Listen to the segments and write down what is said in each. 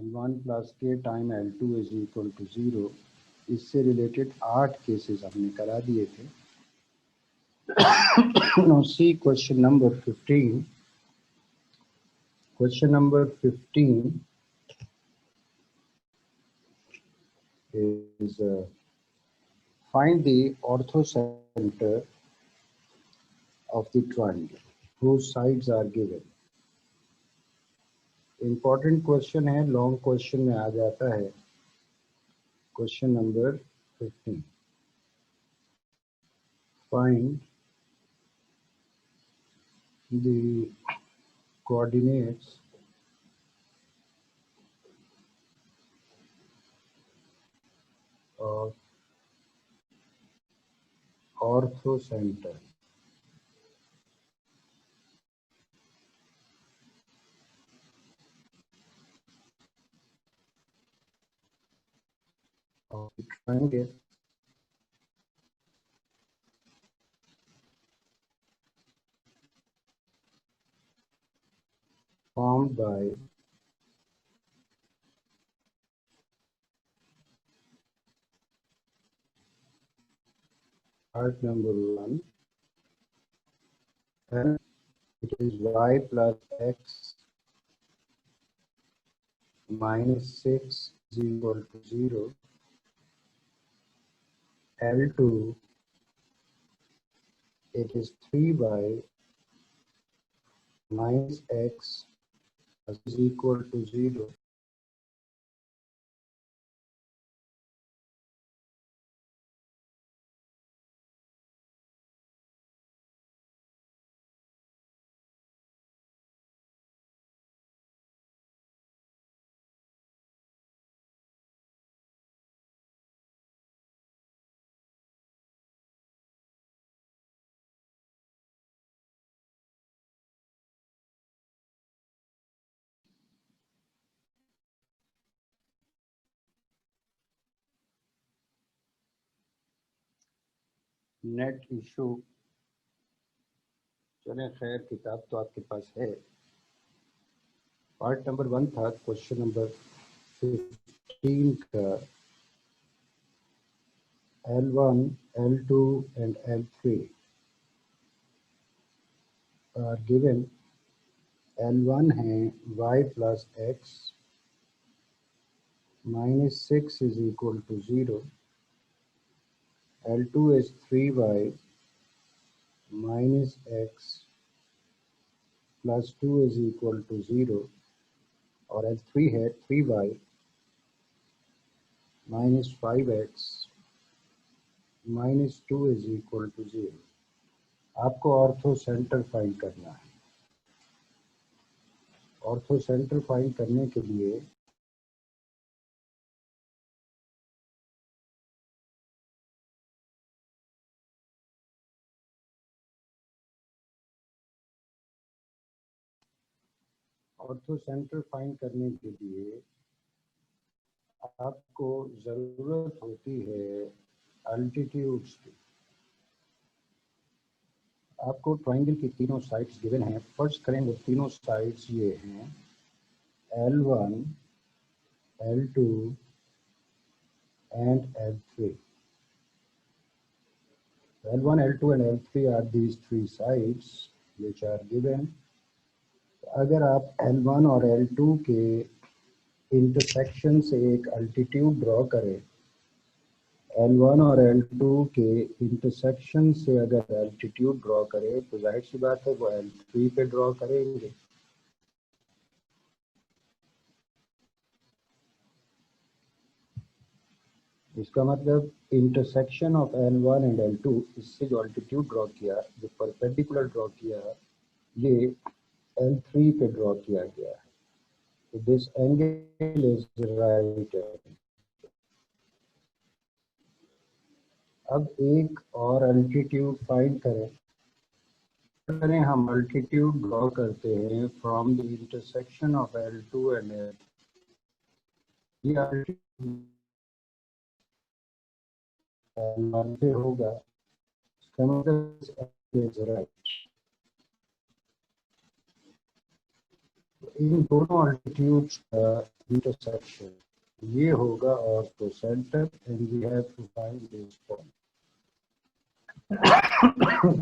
L1 plus K time L2 is equal to 0, इससे related 8 cases हमने करा दिए थे. Now see question number 15. Question number 15 is find the orthocenter of the triangle whose sides are given. Important question है, long question में आ जाता है. Question number 15. Find the coordinates of orthocenter of the triangle formed by part number 1, and it is y plus x minus 6 is equal to 0. L2, it is 3y minus x is equal to 0. Net issue, चलें खैर किताब तो आपके पास है. Part number 1 था. Question number 15 का L1, L2 and L3 are given. L1 है y plus x minus 6 is equal to 0. L2 is 3y minus x plus 2 is equal to 0. और L3 है 3y minus 5x minus 2 is equal to 0. आपको ortho centre find करना है. Ortho centre find करने के लिए आपको ज़रूरत होती है अल्टीट्यूड्स की. आपको ट्रायंगल की तीनों साइड्स गिवन हैं. फर्स्ट करें वो तीनों साइड्स ये हैं L1, L2 and L3. L1, L2 and L3 are these three sides which are given. अगर आप L1 और L2 के इंटरसेक्शन से एक अल्टीट्यूड ड्रॉ करें, L1 और L2 के इंटरसेक्शन से अगर अल्टीट्यूड ड्रॉ करें तो जाहिर सी बात है वो L3 पे ड्रॉ करेंगे. इसका मतलब intersection of L1 and L2, इससे जो अल्टीट्यूड ड्रॉ किया, जो परपेंडिकुलर ड्रॉ किया, ये L3 पे ड्रॉ किया गया है. तो this angle is right angle. अब एक और अल्टीट्यूड फाइंड करें. हम अल्टीट्यूड ड्रॉ करते हैं from the intersection of L2 and L3. ये अल्टीट्यूड L1 पे होगा. इसका मतलब इज राइट. इन दोनों अल्टीट्यूड्स का इंटरसेक्शन ये होगा orthocentre and we have to find this point.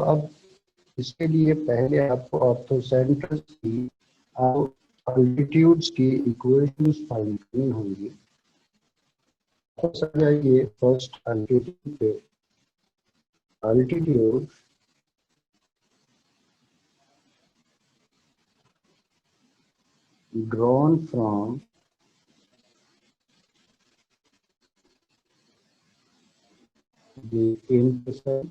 अब इसके लिए पहले आपको ऑर्थो सेंटर्स की अल्टीट्यूड्स की इक्वेशंस फाइंड करनी होंगी। तो जाइए फर्स्ट अल्टीट्यूड पे। Altitude drawn from the intersection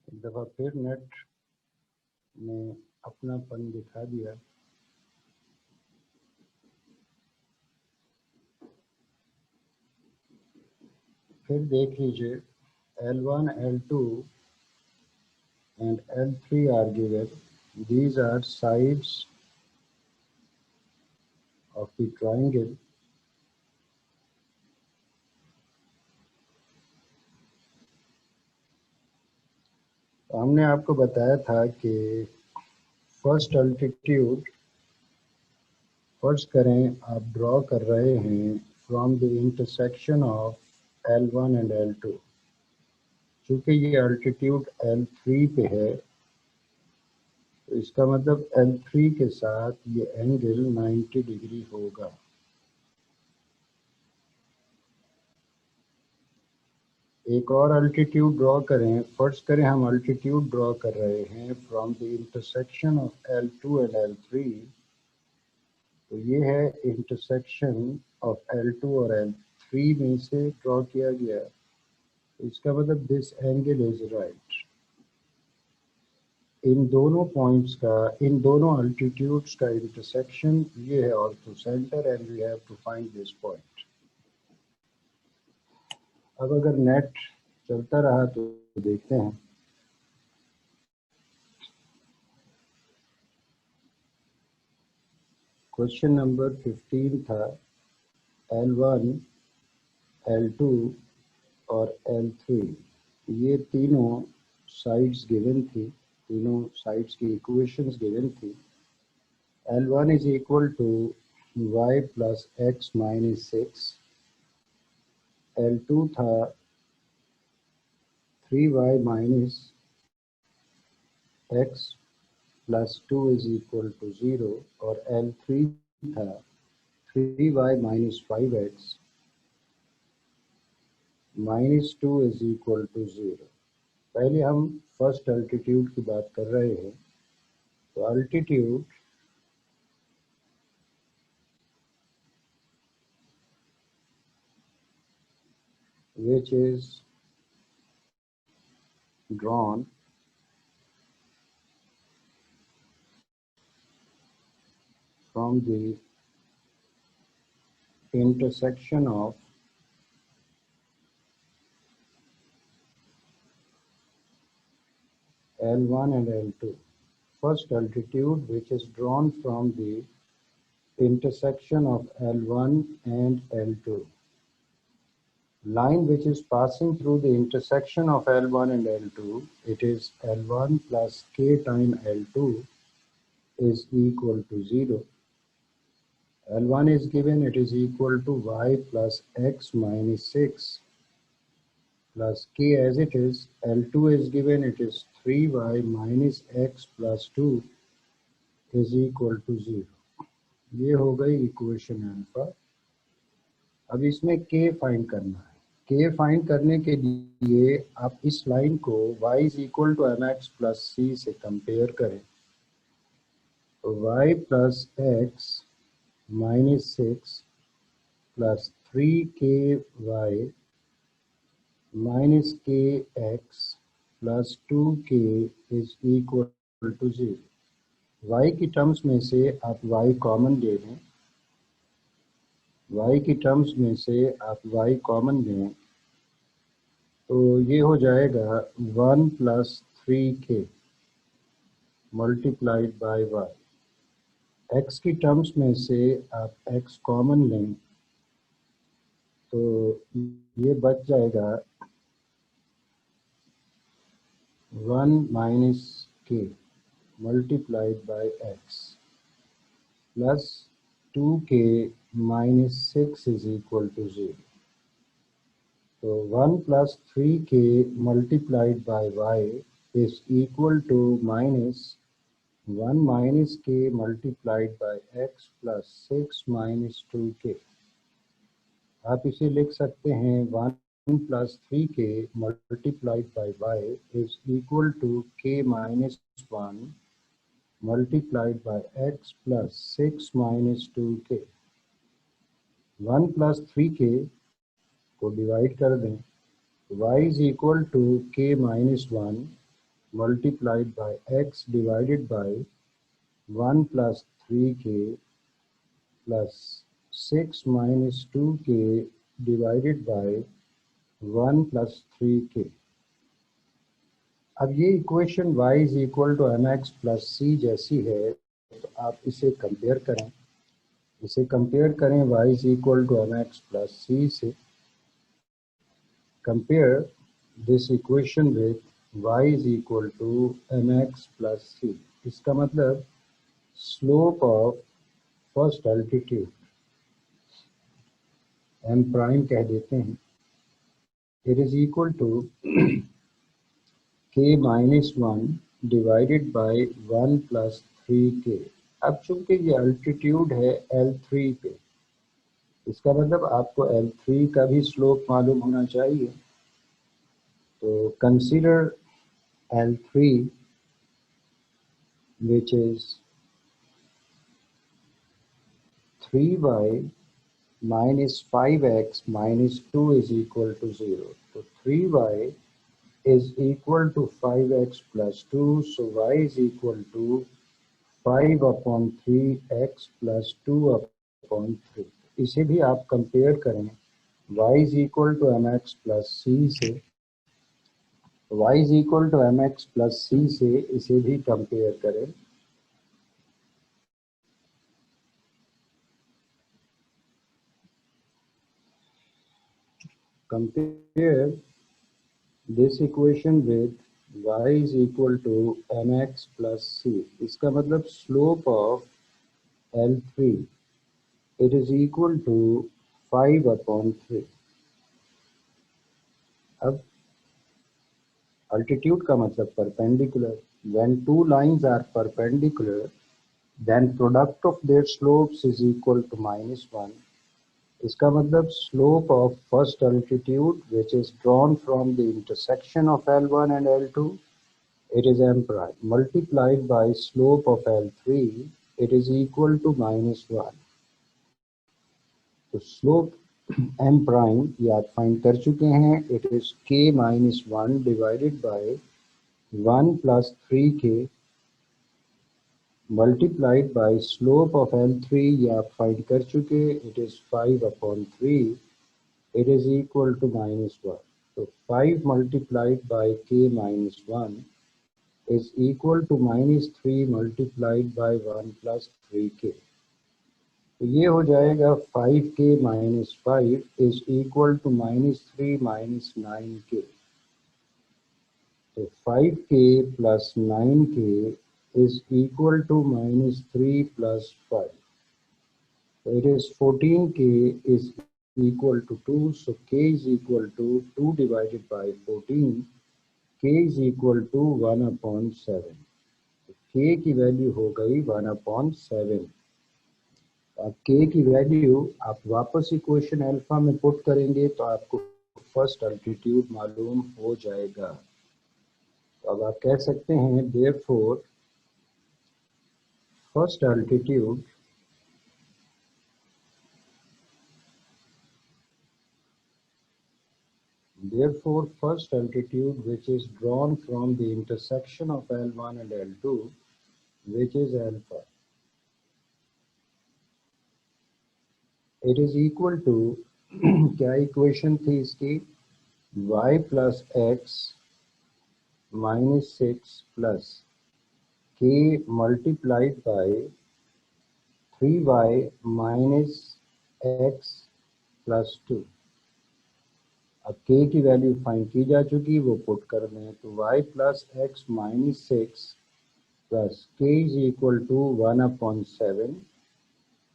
एक दफ़ा फिर नेट ने अपनापन दिखा दिया। फिर देख लीजिए L1, L2 and L3 are given. These are sides of the triangle. हमने आपको बताया था कि फर्स्ट अल्टीट्यूड फर्स्ट करें आप ड्रॉ कर रहे हैं from the intersection of L1 and L2। चूँकि ये अल्टीट्यूड L3 पे है तो इसका मतलब L3 के साथ ये एंगल 90 डिग्री होगा। एक और अल्टीट्यूड ड्रॉ करें। फर्स्ट करें हम अल्टीट्यूड ड्रॉ कर रहे हैं from the intersection of L2 and L3। तो ये है इंटरसेक्शन ऑफ L2 और L3 में से ड्रॉ किया गया। तो इसका मतलब दिस एंगल इज राइट। इन दोनों पॉइंट्स का, इन दोनों अल्टीट्यूड्स का इंटरसेक्शन ये है orthocentre and we have to find this point. अब अगर नेट चलता रहा तो देखते हैं। क्वेश्चन नंबर 15 था L1, L2 और L3 ये तीनों साइड्स गिवन थी, तीनों साइड्स की इक्वेशंस गिवन थी। L1 is equal to y plus x minus 6, L2 था 3y minus x plus 2 is equal to 0 और L3 था 3y minus 5x minus 2 is equal to 0। पहले हम फर्स्ट अल्टीट्यूड की बात कर रहे हैं। तो altitude which is drawn from the intersection of L1 and L2। First altitude which is drawn from the intersection of L1 and L2. Line which is passing through the intersection of L1 and L2, it is L1 plus k time L2 is equal to 0. L1 is given, it is equal to y plus x minus 6 plus k as it is. L2 is given, it is 3y minus x plus 2 is equal to 0. ये हो गई equation alpha. अब इसमें k find करना है। k find करने के लिए आप इस लाइन को y is equal to M X plus C से कंपेयर करें। तो y plus X minus 6 plus 3ky minus K X plus 2k is equal to 0। y की टर्म्स में से आप y कॉमन ले लें। y की टर्म्स में से आप y कॉमन लें तो ये हो जाएगा 1 plus 3k multiplied bye y। x की टर्म्स में से आप x कॉमन लें तो ये बच जाएगा 1 minus k multiplied by x plus 2k minus 6 is equal to 0. So 1 plus 3k multiplied by y is equal to minus 1 minus k multiplied by x plus 6 minus 2k. आप इसे लिख सकते हैं 1 plus 3k multiplied by y is equal to k minus 1 multiplied by x plus 6 minus 2k। 1 plus 3k को divide कर दें। y is equal to k minus 1 multiplied by x divided by 1 plus 3k plus 6 minus 2k divided by 1 plus 3k। अब ये equation y is equal to mx plus c जैसी है तो आप इसे कंपेयर करें। इसे कंपेयर करें y is equal to mx plus c से। Compare this equation with y is equal to mx plus c। इसका मतलब slope of first altitude m prime कह देते हैं, it is equal to k minus 1 divided by 1 plus 3k। अब चूंकि ये altitude है L3 पे, इसका मतलब आपको L3 का भी स्लोप मालूम होना चाहिए। तो consider L3 which is 3y minus 5x minus 2 is equal to 0. So 3y is equal to 5x plus 2, so y is equal to 5 upon 3x plus 2 upon 3। इसे भी आप कंपेयर करें y is equal to mx plus c से। y is equal to mx plus c से इसे भी compare करें। Compare this equation with y is equal to mx plus c। इसका मतलब slope of L3 it is equal to 5 upon 3। अब altitude का मतलब perpendicular। When two lines are perpendicular, then product of their slopes is equal to -1। इसका मतलब slope of first altitude which is drawn from the intersection of L1 and L2, it is m prime, multiplied by slope of L3, it is equal to -1। तो slope m prime ये आप find कर चुके हैं, it is k minus 1 divided by 1 plus 3k multiplied by slope of L3 ये आप find कर चुके, it is 5 upon 3, it is equal to -1। तो 5 multiplied by k minus 1 is equal to -3 multiplied by 1 plus 3k। तो ये हो जाएगा 5k minus 5 is equal to -3 minus 9k। तो 5k plus 9k is equal to -3 plus 5। So it is 14k is equal to 2, so k is equal to 2 divided by 14, k is equal to 1 upon 7. k की value हो गई 1 upon 7. अब k की value आप वापस equation alpha में put करेंगे तो आपको फर्स्ट अल्टीट्यूड मालूम हो जाएगा. तो अब आप कह सकते हैं therefore first altitude Therefore, first altitude which is drawn from the intersection of L1 and L2, which is alpha, it is equal to क्या इक्वेशन थी इसकी y plus x minus 6 plus k multiplied by 3y minus x plus 2. अब k की value find की जा चुकी, वो put कर दें तो y plus x minus 6 plus k is equal to 1 upon 7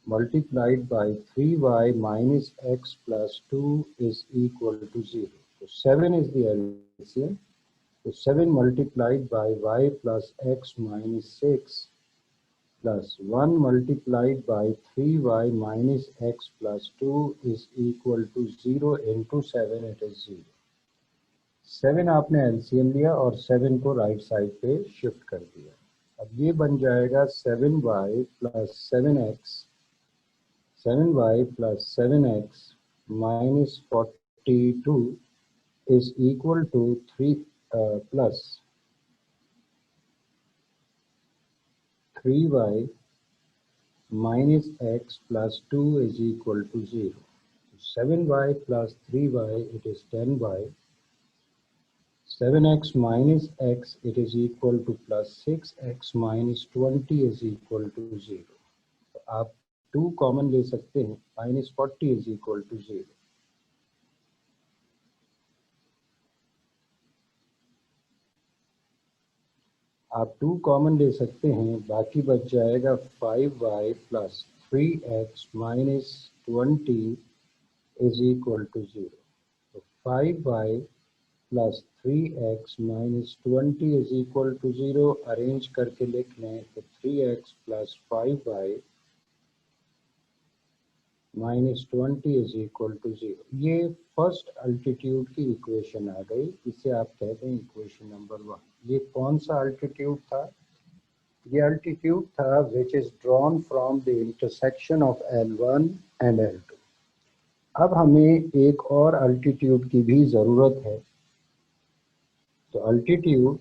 multiplied by 3y minus x plus 2 is equal to 0. So 7 is the LCM. So 7 multiplied by y plus x minus 6 plus 1 multiplied by 3y minus x plus 2 is equal to 0 into 7, it is 0. 7 आपने LCM लिया और 7 को right side पे shift कर दिया. अब ये बन जाएगा 7y plus 7x 7y plus 7x minus 42 is equal to 3 plus 3y minus x plus 2 is equal to 0. 7y plus 3y, it is 10y. 7x minus x, it is equal to plus 6x minus 20 is equal to 0. तो आप 2 common ले सकते हैं, minus 40 is equal to 0. आप 2 common ले सकते हैं, बाकी बच जाएगा 5y plus 3x minus 20 is equal to 0. तो 5y plus 3x minus 20 is equal to 0. Arrange करके लिख लें तो 3x plus 5y minus 20 is equal to 0. ये फर्स्ट अल्टीट्यूड की इक्वेशन आ गई, इसे आप कहते हैं इक्वेशन नंबर 1. ये कौन सा अल्टीट्यूड था? ये अल्टीट्यूड था which is drawn from the intersection of L1 and L2. अब हमें एक और अल्टीट्यूड की भी ज़रूरत है. तो altitude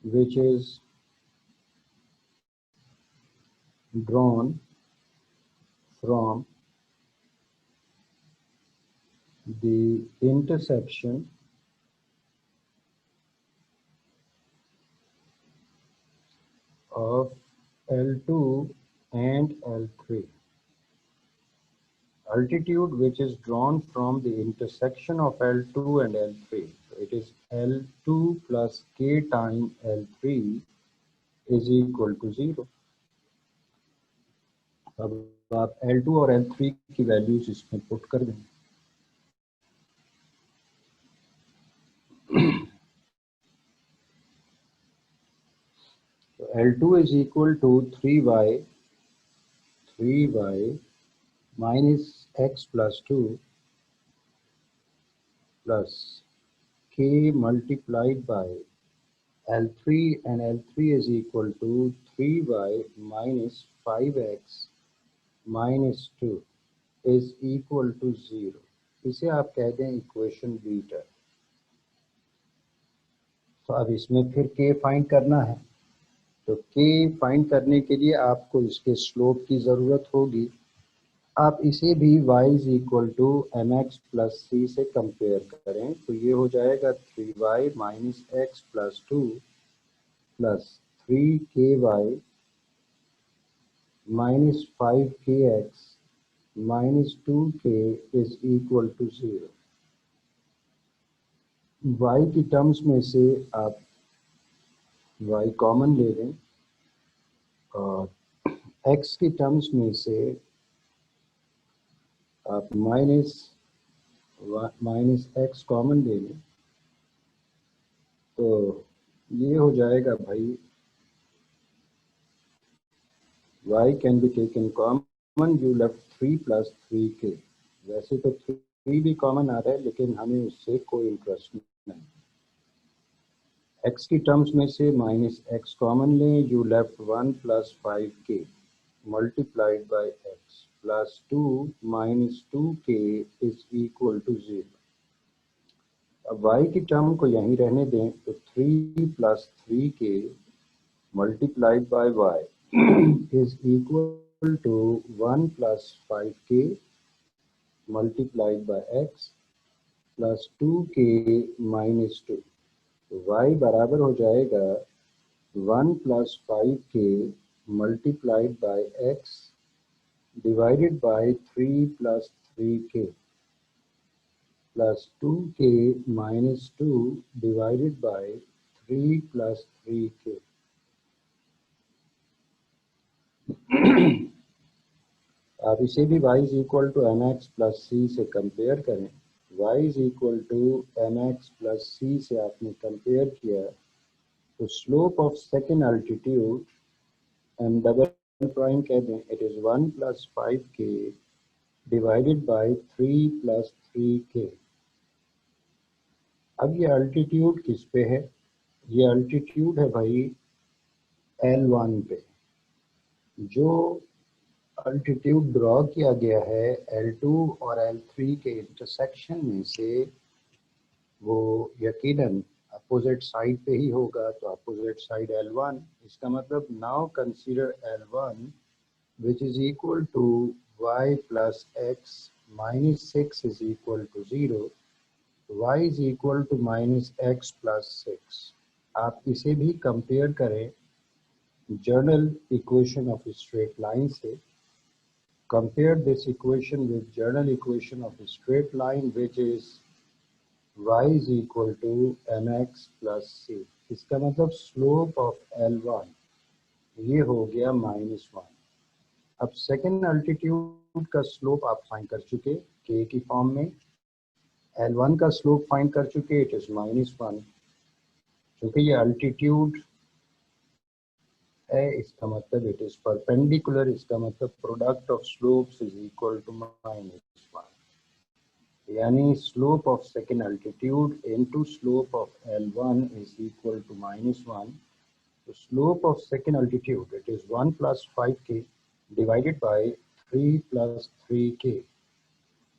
which is drawn from the intersection of L2 and L3. Altitude which is drawn from the intersection of L2 and L3. So it is L2 plus k times L3 is equal to 0. अब आप L2 और L3 की values इसमें put कर दें. So L2 is equal to 3y minus x plus 2 plus k multiplied by L3, and L3 is equal to 3y minus 5x minus 2 is equal to 0. इसे आप कह दें इक्वेशन बीटा. तो अब इसमें फिर k फाइंड करना है. तो k फाइंड करने के लिए आपको इसके स्लोप की ज़रूरत होगी. आप इसे भी y is equal to mx plus C से कंपेयर करें तो ये हो जाएगा 3y minus x plus 2 plus 3ky minus 5kx minus 2k is equal to 0. y की टर्म्स में से आप y कॉमन ले लें और x की टर्म्स में से आप माइनस एक्स कॉमन ले लें तो ये हो जाएगा भाई y can be taken common, you left 3 + 3k। वैसे तो 3 भी कॉमन आ रहा है लेकिन हमें उससे कोई इंटरेस्ट नहीं। x की टर्म्स में से माइनस एक्स कॉमन लें, you left 1 + 5k multiplied by x plus 2 minus 2k is equal to 0। अब y की टर्म को यहीं रहने दें तो 3 + 3k multiplied by y is equal to 1 + 5k multiplied by x plus 2k minus 2। तो y बराबर हो जाएगा 1 + 5k multiplied by x divided by 3 + 3k plus 2k minus 2 divided by 3 + 3k। आप इसे भी y is equal to mx plus c से compare करें। y is equal to mx plus c से आपने कंपेयर किया तो slope of second altitude m double prime कह दें, it is 1 + 5k divided by 3 + 3k। अब ये अल्टीट्यूड किस पे है? ये अल्टीट्यूड है भाई L1 पे। जो अल्टीट्यूड ड्रॉ किया गया है L2 और L3 के इंटरसेक्शन में से वो यकीनन अपोजिट साइड पे ही होगा, तो अपोजिट साइड L1। इसका मतलब now consider L1 which is equal to y plus x minus 6 is equal to 0, y is equal to minus x plus 6। आप इसे भी कंपेयर करें journal equation of a straight line से। Compare this equation with journal equation of a straight line which is y is equal to mx plus c। इसका मतलब slope of L1 ये हो गया -1। अब सेकेंड अल्टीट्यूड का slope आप find कर चुके k की फॉर्म में, L1 का स्लोप फाइंड कर चुके, इट इज -1। क्योंकि ये अल्टीट्यूड है इसका मतलब इट इज परपेंडिकुलर, इसका मतलब product of slopes is equal to -1, यानी slope of second altitude into slope of L1 is equal to -1। तो slope of second altitude it is 1 + 5k divided by 3 + 3k।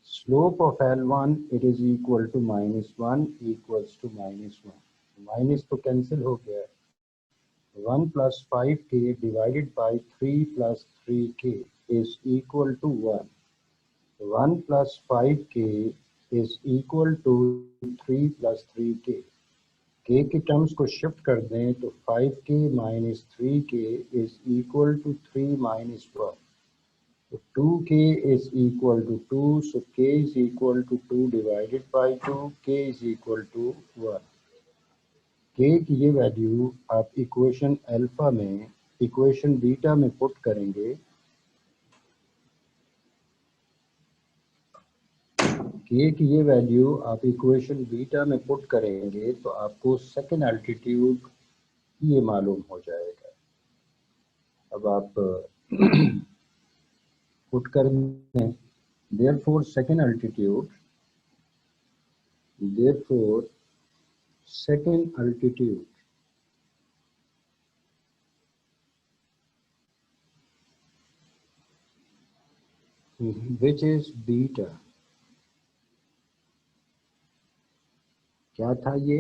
Slope of L1 it is equal to -1 equals to -1। Minus तो cancel हो गया, 1 + 5k divided by 3 + 3k is equal to 1। 1 + 5k is equal to 3 + 3k। k की terms को shift कर दें तो 5k minus 3k is equal to 3 minus 1। तो 2k is equal to 2, so k is equal to 2 divided by 2, k is equal to 1। k की ये value आप equation alpha में इक्वेशन बीटा में पुट करेंगे, k की ये वैल्यू आप इक्वेशन बीटा में पुट करेंगे तो आपको सेकेंड अल्टीट्यूड ये मालूम हो जाएगा। अब आप पुट कर दें, therefore second altitude which is beta, क्या था ये?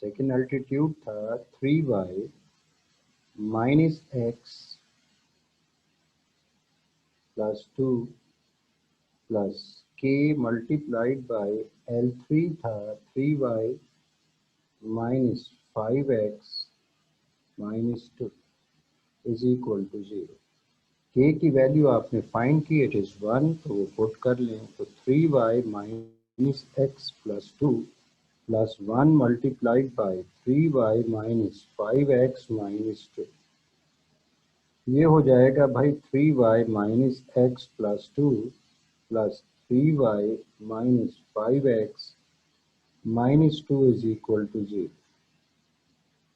सेकेंड अल्टीट्यूड था 3y minus x plus 2 plus k multiplied by L3 था 3y minus 5x minus 2 is equal to 0। k की वैल्यू आपने फाइंड की, इट इज 1, तो वो पुट कर लें तो 3y minus x plus 2 plus 1 multiplied by 3y minus 5x minus 2। ये हो जाएगा भाई 3y minus x plus 2 plus 3y minus 5x minus 2 is equal to 0।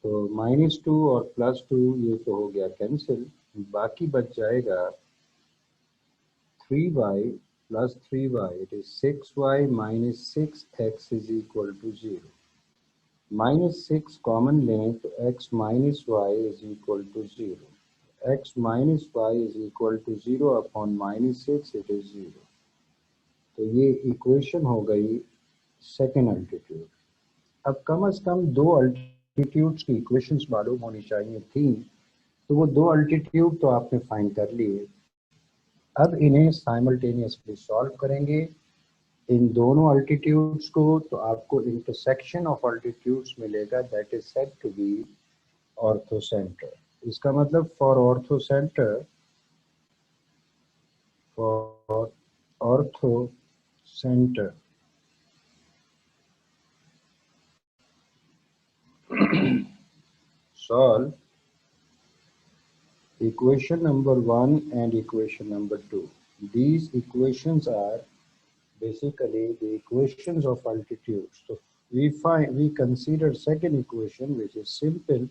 तो -2 और +2 ये तो हो गया कैंसिल, बाकी बच जाएगा 3y plus 3y, it is 6y minus 6x is equal to 0। -6 common लें तो x minus y is equal to 0। x minus y is equal to 0 upon -6 it is 0। तो ये इक्वेशन हो गई सेकेंड अल्टीट्यूड। अब कम से कम दो अल्टीट्यूड्स की इक्वेशंस मालूम होनी चाहिए थी, तो वो दो अल्टीट्यूड तो आपने फाइंड कर लिए। अब इन्हें साइमल्टेनियसली सॉल्व करेंगे इन दोनों अल्टीट्यूड्स को, तो आपको इंटरसेक्शन ऑफ अल्टीट्यूड्स मिलेगा, that is said to be orthocentre. इसका मतलब for orthocentre, for orthocentre solve equation number 1 and equation number 2. These equations are basically the equations of altitudes. So we consider second equation, which is simple.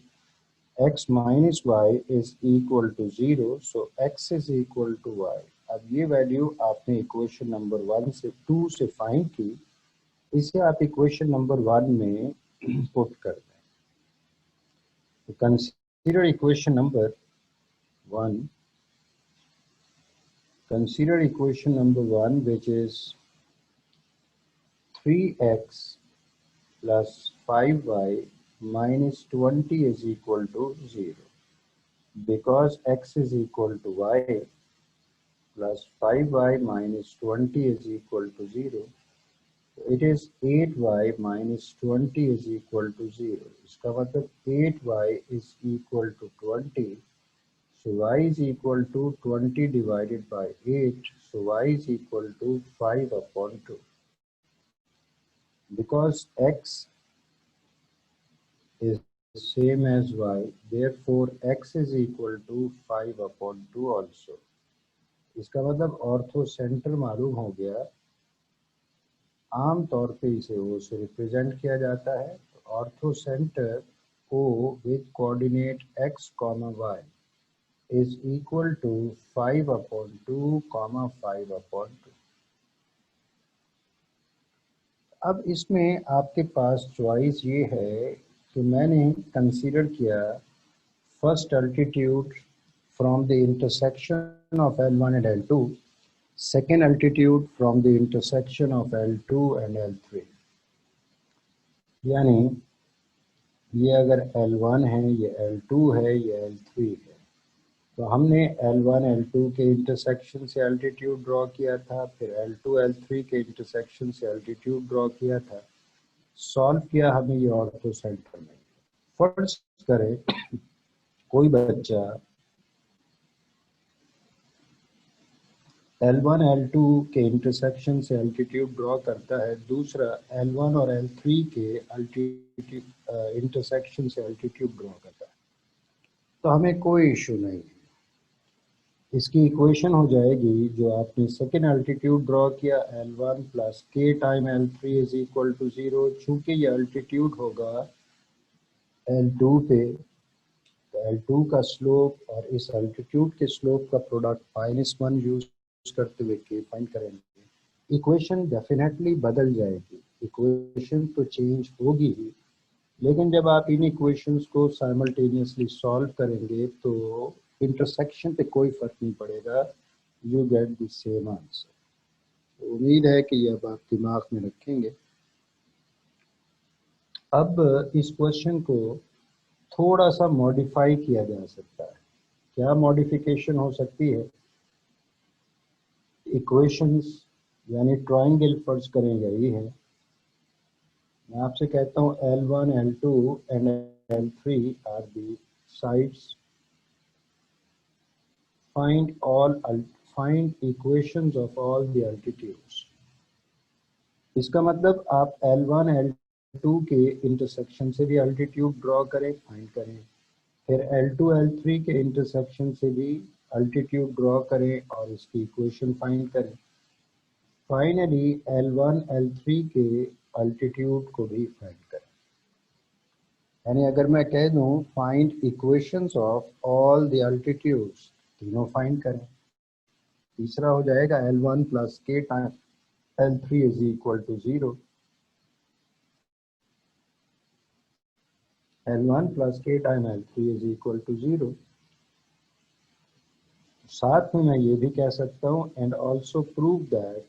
X minus y is equal to 0, so x is equal to y. अब ये value आपने equation number 1 से 2 से find की, इसे आप equation number 1 में put कर दें। तो consider equation number 1, consider equation number 1, which is 3x plus 5y minus 20 is equal to 0. Because x is equal to y plus 5y minus 20 is equal to 0, it is 8y minus 20 is equal to 0. इसका मतलब 8y is equal to 20. So y is equal to 20 divided by 8. So y is equal to 5 upon 2. Because x is same as y, therefore x is equal to 5 upon 2 also. इसका मतलब ortho centre मालूम हो गया। आम तौर पे इसे O से रिप्रेजेंट किया जाता है। तो ortho centre O with coordinate x, y is equal to 5 upon 2, 5 upon 2. अब इसमें आपके पास चॉइस ये है कि मैंने कंसीडर किया first altitude from the intersection of L1 and L2, second altitude from the intersection of L2 and L3। यानी ये अगर L1 है, ये L2 है, ये L3 है, तो हमने L1 L2 के इंटरसेक्शन से अल्टीट्यूड ड्रॉ किया था, फिर L2 L3 के इंटरसेक्शन से अल्टीट्यूड ड्रॉ किया था, सॉल्व किया, हमें ये ऑर्थो सेंटर में। फर्ज करें कोई बच्चा L1 L2 के इंटरसेक्शन से अल्टीट्यूड ड्रॉ करता है, दूसरा L1 और L3 के इंटरसेक्शन से अल्टीट्यूड ड्रॉ करता है, तो हमें कोई इशू नहीं है। इसकी इक्वेशन हो जाएगी जो आपने सेकेंड अल्टीट्यूड ड्रॉ किया, L1 plus K time L3 is equal to 0। चूँकि ये अल्टीट्यूड होगा L2 पे, तो L2 का स्लोप और इस अल्टीट्यूड के स्लोप का प्रोडक्ट -1 यूज करते हुए के फाइंड करेंगे। इक्वेशन डेफिनेटली बदल जाएगी, इक्वेशन तो चेंज होगी ही, लेकिन जब आप इन इक्वेशंस को साइमल्टेनियसली सॉल्व करेंगे तो इंटरसेक्शन पे कोई फर्क नहीं पड़ेगा, you get the same answer. तो उम्मीद है कि ये अब आप दिमाग में रखेंगे। अब इस क्वेश्चन को थोड़ा सा मॉडिफाई किया जा सकता है। क्या मॉडिफिकेशन हो सकती है? इक्वेशंस यानी ट्रायंगल फर्ज करें यही है, मैं आपसे कहता हूँ L1 L2 and L3 are the sides, find equations of all the altitudes। इसका मतलब आप L1 L2 के इंटरसेक्शन से भी अल्टीट्यूड ड्रॉ करें, फाइंड करें, फिर L2 L3 के इंटरसेक्शन से भी अल्टीट्यूड ड्रॉ करें और इसकी इक्वेशन फाइंड करें। फाइनली L1 L3 के अल्टीट्यूड को भी फाइंड करें। यानी अगर मैं कह दूं find equations of all the altitudes, तीनों फाइंड करें। तीसरा हो जाएगा L1 plus K time L3 is equal to 0। L1 plus K time L3 is equal to 0। साथ में मैं ये भी कह सकता हूँ and also prove that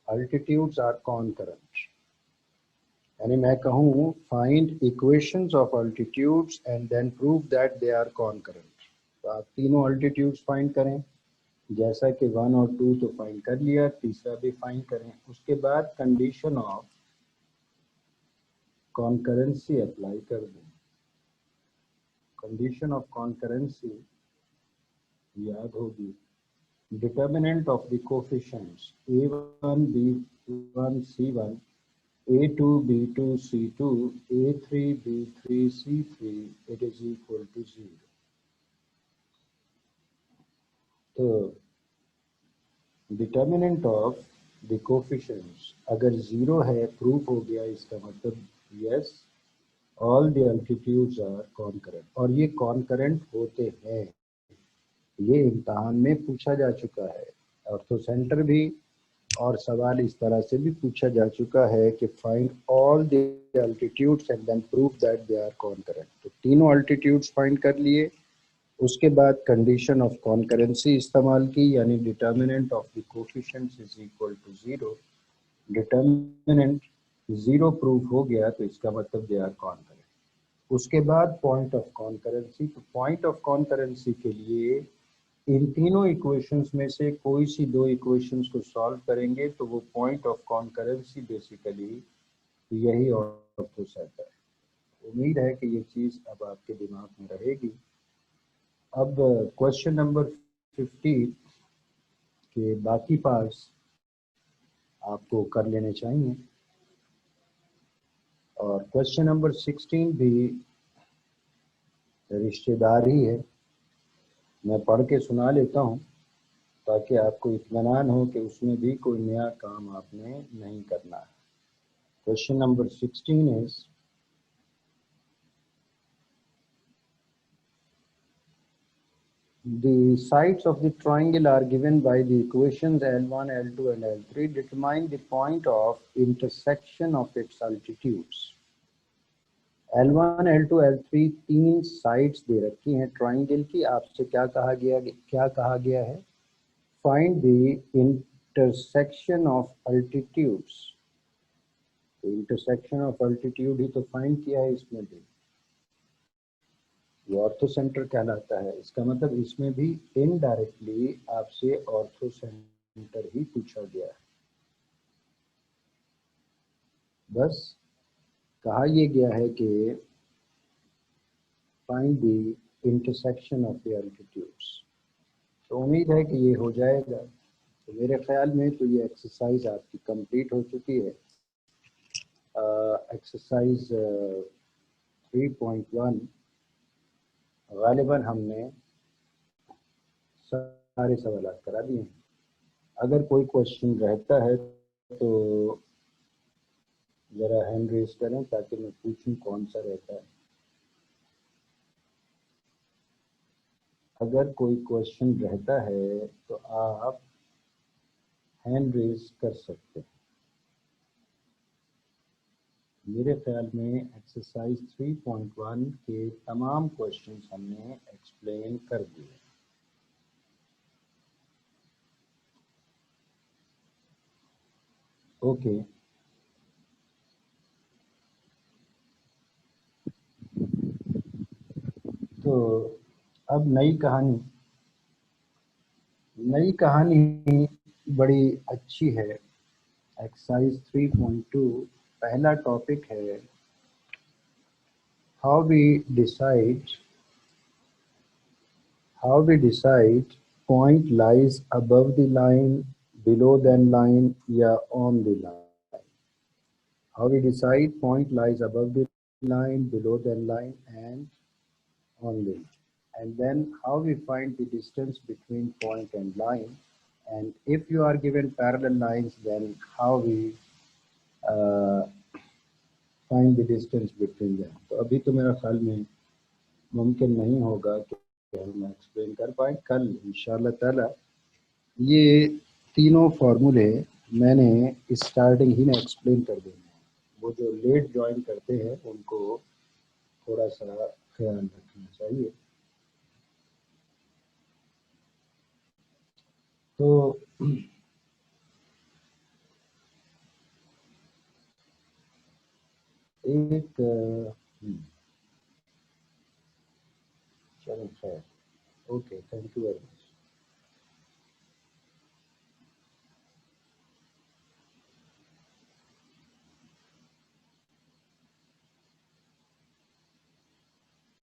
altitudes are concurrent. यानी मैं कहूँ find equations of altitudes and then prove that they are concurrent. तो आप तीनों अल्टीट्यूड्स फाइंड करें, जैसा कि 1 और 2 तो फाइंड कर लिया, तीसरा भी फाइंड करें। उसके बाद कंडीशन ऑफ कॉनकरेंसी अप्लाई कर दें। कंडीशन ऑफ कॉनकरेंसी याद होगी, determinant of the coefficients a1 b1 c1 a2 b2 c2 a3 b3 c3 it is equal to 0। तो determinant of the coefficients अगर 0 है, प्रूफ हो गया, इसका मतलब yes all the altitudes are concurrent। और ये concurrent होते हैं, ये इम्तहान में पूछा जा चुका है, ऑर्थो सेंटर भी, और सवाल इस तरह से भी पूछा जा चुका है कि find all the altitudes and then prove that they are concurrent. तो तीनों अल्टीट्यूड्स फाइंड कर लिए, उसके बाद कंडीशन ऑफ कॉनकरेंसी इस्तेमाल की, यानी determinant of the coefficients is equal to 0। Determinant 0 prove हो गया तो इसका मतलब दे आर कॉनकरेंट। उसके बाद पॉइंट ऑफ कॉनकरेंसी। तो पॉइंट ऑफ कॉनकरेंसी के लिए इन तीनों इक्वेशंस में से कोई सी दो इक्वेशंस को सॉल्व करेंगे तो वो पॉइंट ऑफ कॉनकरेंसी बेसिकली यही ऑर्थो सेंटर है। उम्मीद है कि ये चीज़ अब आपके दिमाग में रहेगी। अब क्वेश्चन नंबर 50 के बाकी पार्ट्स आपको कर लेने चाहिए, और क्वेश्चन नंबर 16 भी रिश्तेदार ही है। मैं पढ़ के सुना लेता हूँ ताकि आपको इत्मीनान हो कि उसमें भी कोई नया काम आपने नहीं करना है। Question number 16 is the sides of the triangle are given by the equations L1, L2 and L3. Determine the point of intersection of its altitudes. L1, L2, L3 तीन साइड्स दे रखी हैं ट्राइंगल की। आपसे क्या कहा गया है? Find the intersection of altitudes. Intersection of altitude ही तो फाइंड किया है इसमें भी, ये ऑर्थो सेंटर कहलाता है। इसका मतलब इसमें भी इनडायरेक्टली आपसे ऑर्थो सेंटर ही पूछा गया है। बस कहा यह गया है कि find the intersection of the altitudes. तो उम्मीद है कि ये हो जाएगा। तो मेरे ख्याल में तो ये एक्सरसाइज आपकी कंप्लीट हो चुकी है। एक्सरसाइज 3.1 गालिबन हमने सारे सवाल करा दिए हैं। अगर कोई क्वेश्चन रहता है तो ज़रा हैंड रेज करें ताकि मैं पूछूं कौन सा रहता है। अगर कोई क्वेश्चन रहता है तो आप हैंड रेज कर सकते हैं। मेरे ख्याल में एक्सरसाइज 3.1 के तमाम क्वेश्चंस हमने एक्सप्लेन कर दिए। ओके, तो अब नई कहानी बड़ी अच्छी है। एक्सरसाइज 3.2 पहला टॉपिक है how we decide point lies above the line, below than line या on the line. How we decide point lies above the line, below the line, and only. And then how we find the distance between point and line. And if you are given parallel lines, then how we uh, find the distance between them. तो अभी तो मेरा ख्याल में मुमकिन नहीं होगा कि हम एक्सप्लेन कर पाए। कल इंशाल्लाह ताला ये तीनों फार्मूले मैंने स्टार्टिंग ही में एक्सप्लेन कर देंगे। वो जो लेट ज्वाइन करते हैं उनको थोड़ा सा ख्याल रखना चाहिए। तो एक चलो खैर, okay, thank you very much.